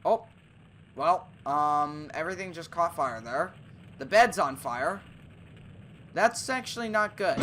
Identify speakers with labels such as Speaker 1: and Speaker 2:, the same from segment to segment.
Speaker 1: Oh, well, everything just caught fire there. The bed's on fire. That's actually not good.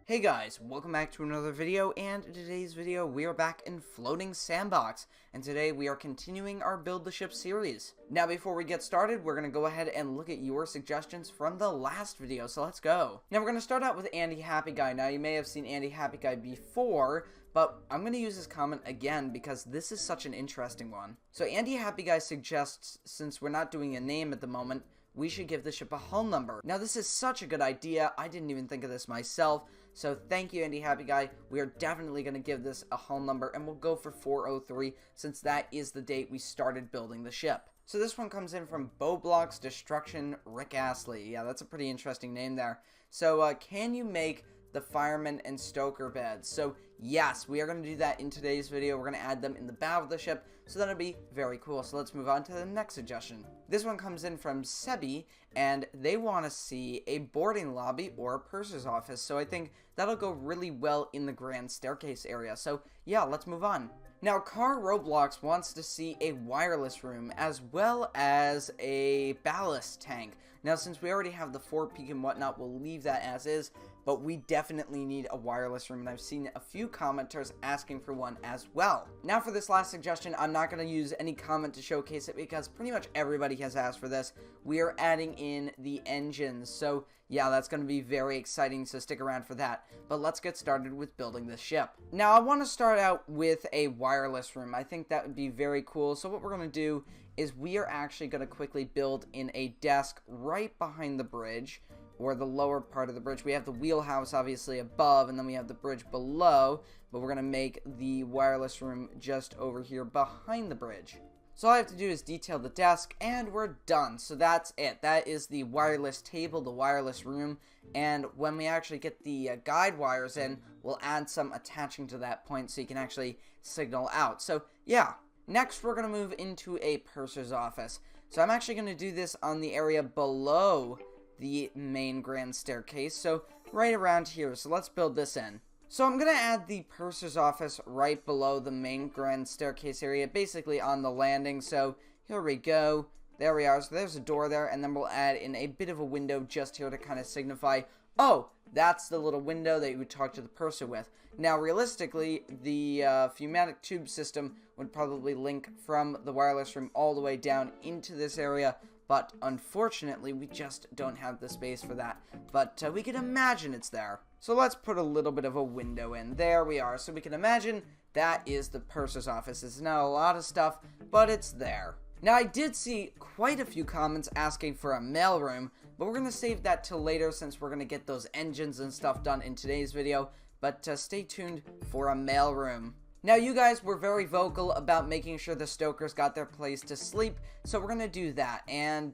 Speaker 1: Hey guys, welcome back to another video, and in today's video we are back in Floating Sandbox, and today we are continuing our Build the Ship series. Now before we get started, we're going to go ahead and look at your suggestions from the last video, so let's go. Now we're going to start out with Andy Happy Guy. Now you may have seen Andy Happy Guy before, but I'm going to use his comment again because this is such an interesting one. So Andy Happy Guy suggests, since we're not doing a name at the moment, we should give the ship a hull number. Now this is such a good idea, I didn't even think of this myself, so thank you Andy Happy Guy. We are definitely going to give this a hull number, and we'll go for 403 since that is the date we started building the ship. So this one comes in from Bowblocks Destruction Rick Astley. Yeah, that's a pretty interesting name there. So can you make the fireman and stoker beds? So yes, we are going to do that in today's video. We're going to add them in the bow of the ship, so that'll be very cool. So let's move on to the next suggestion. This one comes in from Sebi, and they want to see a boarding lobby or a purser's office. So I think that'll go really well in the grand staircase area. So yeah, let's move on. Now, Car Roblox wants to see a wireless room as well as a ballast tank. Now, since we already have the forepeak and whatnot, we'll leave that as is, but we definitely need a wireless room, and I've seen a few commenters asking for one as well. Now, for this last suggestion, I'm not going to use any comment to showcase it because pretty much everybody has asked for this. We are adding in the engines, so yeah, that's going to be very exciting, so stick around for that. But let's get started with building this ship. Now, I want to start out with a wireless room. I think that would be very cool. So what we're going to do is we are actually going to quickly build in a desk right behind the bridge, or the lower part of the bridge. We have the wheelhouse obviously above, and then we have the bridge below, but we're going to make the wireless room just over here behind the bridge. So all I have to do is detail the desk, and we're done. So that's it. That is the wireless table, the wireless room, and when we actually get the guide wires in, we'll add some attaching to that point so you can actually signal out. So yeah, next we're going to move into a purser's office. So I'm actually going to do this on the area below the main grand staircase, so right around here. So let's build this in. So I'm going to add the purser's office right below the main grand staircase area, basically on the landing. So here we go. There we are. So there's a door there, and then we'll add in a bit of a window just here to kind of signify, oh, that's the little window that you would talk to the purser with. Now, realistically, the pneumatic tube system would probably link from the wireless room all the way down into this area, but unfortunately, we just don't have the space for that. But we can imagine it's there. So let's put a little bit of a window in. There we are. So we can imagine that is the purser's office. It's not a lot of stuff, but it's there. Now, I did see quite a few comments asking for a mailroom, but we're going to save that till later since we're going to get those engines and stuff done in today's video. But stay tuned for a mailroom. Now, you guys were very vocal about making sure the stokers got their place to sleep, so we're going to do that. And,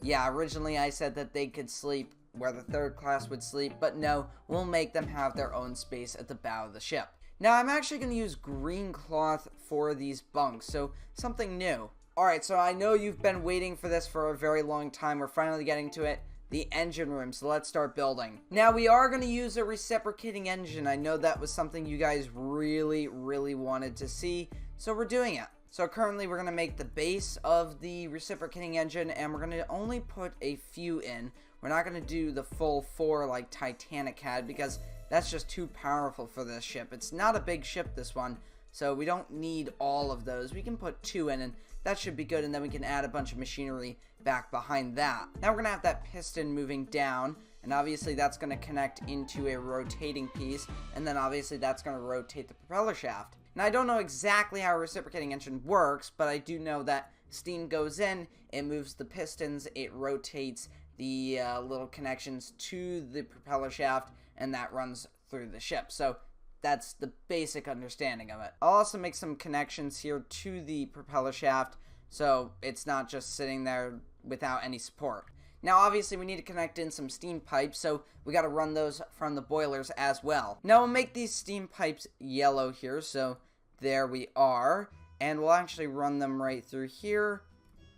Speaker 1: yeah, originally I said that they could sleep where the third class would sleep, but no, we'll make them have their own space at the bow of the ship. Now, I'm actually going to use green cloth for these bunks, so something new. Alright, so I know you've been waiting for this for a very long time. We're finally getting to it. The engine room, so let's start building. Now, we are going to use a reciprocating engine. I know that was something you guys really wanted to see, so we're doing it. So currently we're going to make the base of the reciprocating engine, and we're going to only put a few in. We're not going to do the full 4 like Titanic had, because that's just too powerful for this ship. It's not a big ship, this one, so we don't need all of those. We can put 2 in, and that should be good, and then we can add a bunch of machinery back behind that. Now we're going to have that piston moving down, and obviously that's going to connect into a rotating piece, and then obviously that's going to rotate the propeller shaft. Now, I don't know exactly how a reciprocating engine works, but I do know that steam goes in, it moves the pistons, it rotates the little connections to the propeller shaft, and that runs through the ship. So that's the basic understanding of it. I'll also make some connections here to the propeller shaft, so it's not just sitting there without any support. Now, obviously, we need to connect in some steam pipes, so we got to run those from the boilers as well. Now, we'll make these steam pipes yellow here, so there we are. And we'll actually run them right through here,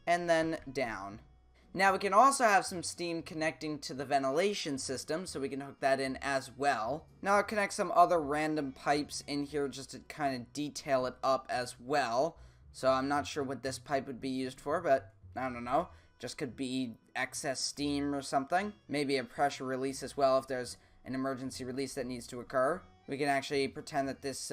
Speaker 1: and then down. Now we can also have some steam connecting to the ventilation system, so we can hook that in as well. Now I'll connect some other random pipes in here just to kind of detail it up as well. So I'm not sure what this pipe would be used for, but I don't know. Just could be excess steam or something. Maybe a pressure release as well if there's an emergency release that needs to occur. We can actually pretend that this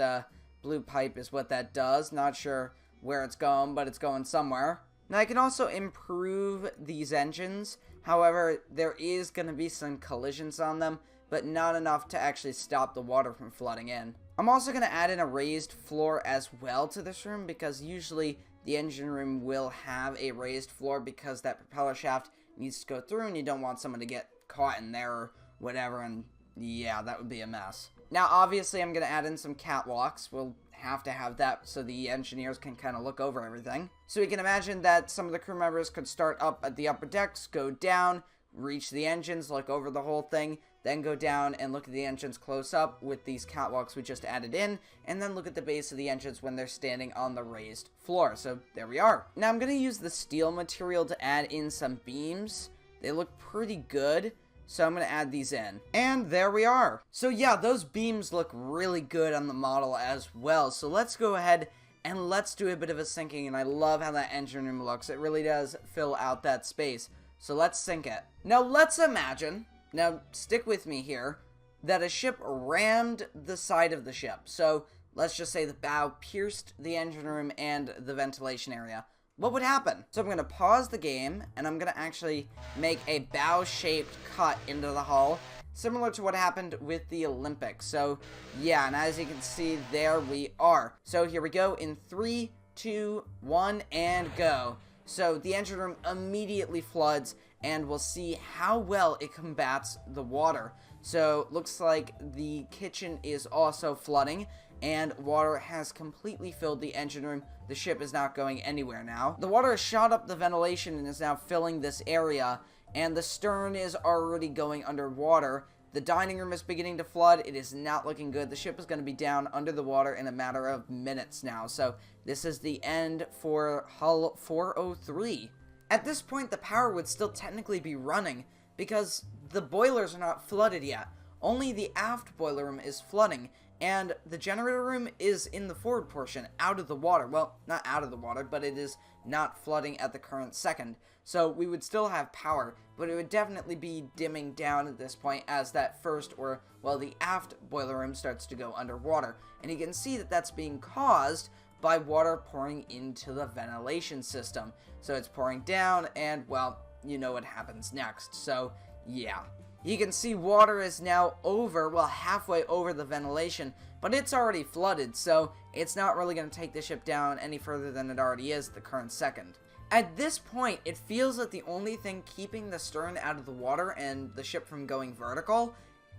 Speaker 1: blue pipe is what that does. Not sure where it's going, but it's going somewhere. Now I can also improve these engines. However, there is going to be some collisions on them, but not enough to actually stop the water from flooding in. I'm also going to add in a raised floor as well to this room, because usually the engine room will have a raised floor because that propeller shaft needs to go through and you don't want someone to get caught in there or whatever, and yeah, that would be a mess. Now obviously I'm going to add in some catwalks. We'll have to have that so the engineers can kind of look over everything. So we can imagine that some of the crew members could start up at the upper decks, go down, reach the engines, look over the whole thing, then go down and look at the engines close up with these catwalks we just added in, and then look at the base of the engines when they're standing on the raised floor. So there we are. Now I'm going to use the steel material to add in some beams. They look pretty good, so I'm going to add these in. And there we are. So yeah, those beams look really good on the model as well. So let's go ahead and let's do a bit of a sinking, and I love how that engine room looks. It really does fill out that space. So let's sink it. Now let's imagine, now stick with me here, that a ship rammed the side of the ship. So let's just say the bow pierced the engine room and the ventilation area. What would happen? So I'm going to pause the game, and I'm going to actually make a bow-shaped cut into the hull, similar to what happened with the Olympics. So yeah, and as you can see, there we are. So here we go in 3, 2, 1, and go. So the engine room immediately floods, and we'll see how well it combats the water. So looks like the kitchen is also flooding, and water has completely filled the engine room. The ship is not going anywhere now. The water has shot up the ventilation and is now filling this area, and the stern is already going underwater. The dining room is beginning to flood. It is not looking good. The ship is going to be down under the water in a matter of minutes now. So this is the end for hull 403. At this point, the power would still technically be running because the boilers are not flooded yet. Only the aft boiler room is flooding, and the generator room is in the forward portion, out of the water. Well, not out of the water, but it is not flooding at the current second. So we would still have power, but it would definitely be dimming down at this point as that first, or, well, the aft boiler room starts to go underwater. And you can see that that's being caused by water pouring into the ventilation system. So it's pouring down, and, well, you know what happens next. So, yeah. You can see water is now over, well, halfway over the ventilation, but it's already flooded, so it's not really going to take the ship down any further than it already is at the current second. At this point, it feels that the only thing keeping the stern out of the water and the ship from going vertical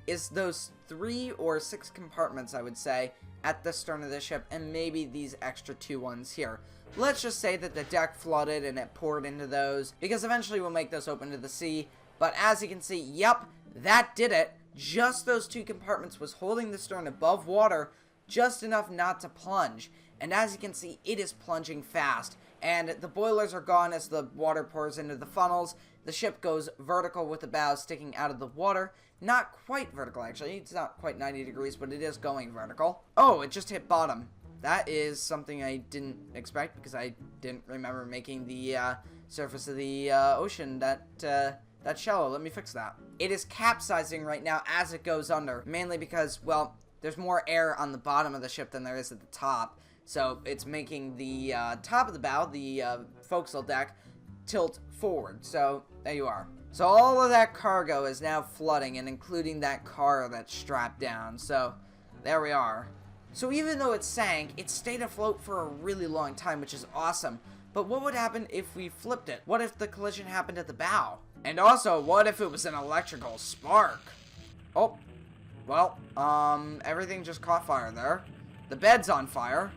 Speaker 1: is those 3 or 6 compartments, I would say, at the stern of the ship, and maybe these extra 2 ones here. Let's just say that the deck flooded and it poured into those, because eventually we'll make those open to the sea. But as you can see, yep, that did it. Just those 2 compartments was holding the stern above water just enough not to plunge. And as you can see, it is plunging fast. And the boilers are gone as the water pours into the funnels. The ship goes vertical with the bow sticking out of the water. Not quite vertical, actually. It's not quite 90 degrees, but it is going vertical. Oh, it just hit bottom. That is something I didn't expect because I didn't remember making the surface of the ocean that shallow. Let me fix that. It is capsizing right now as it goes under, mainly because, well, there's more air on the bottom of the ship than there is at the top. So it's making the top of the bow, the forecastle deck, tilt forward. So there you are. So all of that cargo is now flooding, and including that car that's strapped down. So there we are. So even though it sank, it stayed afloat for a really long time, which is awesome. But what would happen if we flipped it? What if the collision happened at the bow? And also, what if it was an electrical spark? Oh, well, everything just caught fire there. The bed's on fire.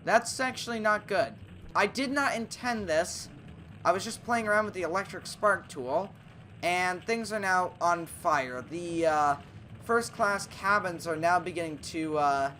Speaker 1: That's actually not good. I did not intend this. I was just playing around with the electric spark tool, and things are now on fire. The first class cabins are now beginning to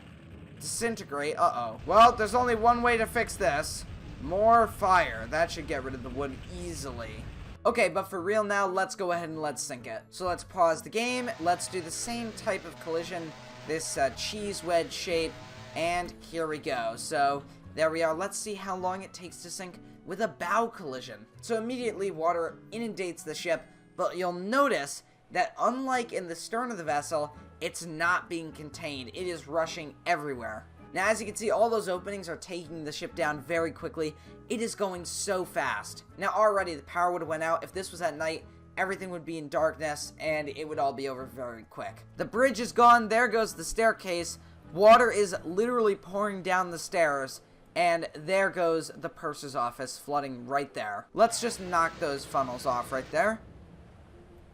Speaker 1: disintegrate. Uh-oh. Well, there's only one way to fix this. More fire. That should get rid of the wood easily. Okay, but for real now, let's go ahead and let's sink it. So let's pause the game. Let's do the same type of collision, this cheese wedge shape, and here we go. So there we are. Let's see how long it takes to sink with a bow collision. So immediately water inundates the ship, but you'll notice that unlike in the stern of the vessel, it's not being contained. It is rushing everywhere. Now, as you can see, all those openings are taking the ship down very quickly. It is going so fast. Now, already the power would have went out. If this was at night, everything would be in darkness, and it would all be over very quick. The bridge is gone. There goes the staircase. Water is literally pouring down the stairs, and there goes the purser's office flooding right there. Let's just knock those funnels off right there.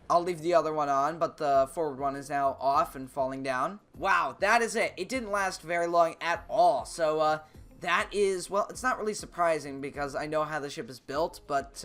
Speaker 1: I'll leave the other one on, but the forward one is now off and falling down. Wow, that is it. It didn't last very long at all. So, that is, well, it's not really surprising because I know how the ship is built, but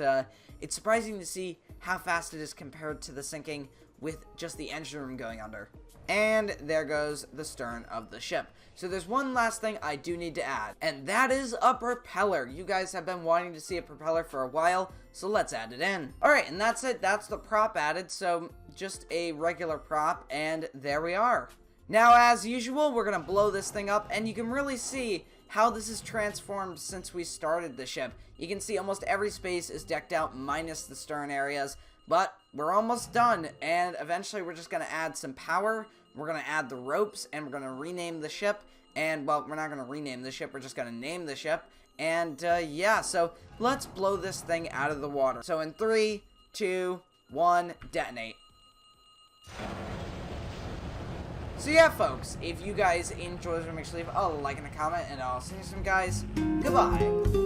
Speaker 1: it's surprising to see how fast it is compared to the sinking with just the engine room going under. And there goes the stern of the ship. So there's one last thing I do need to add, and that is a propeller. You guys have been wanting to see a propeller for a while, so let's add it in. Alright, and that's it. That's the prop added, so just a regular prop, and there we are. Now, as usual, we're going to blow this thing up, and you can really see how this is transformed since we started the ship. You can see almost every space is decked out minus the stern areas, but we're almost done, and eventually we're just going to add some power. We're going to add the ropes, and we're going to rename the ship. And, well, we're not going to rename the ship. We're just going to name the ship. And, yeah, so let's blow this thing out of the water. So in 3, 2, 1, detonate. So, yeah, folks, if you guys enjoyed this, make sure to leave a like and a comment, and I'll see you soon, guys. Goodbye.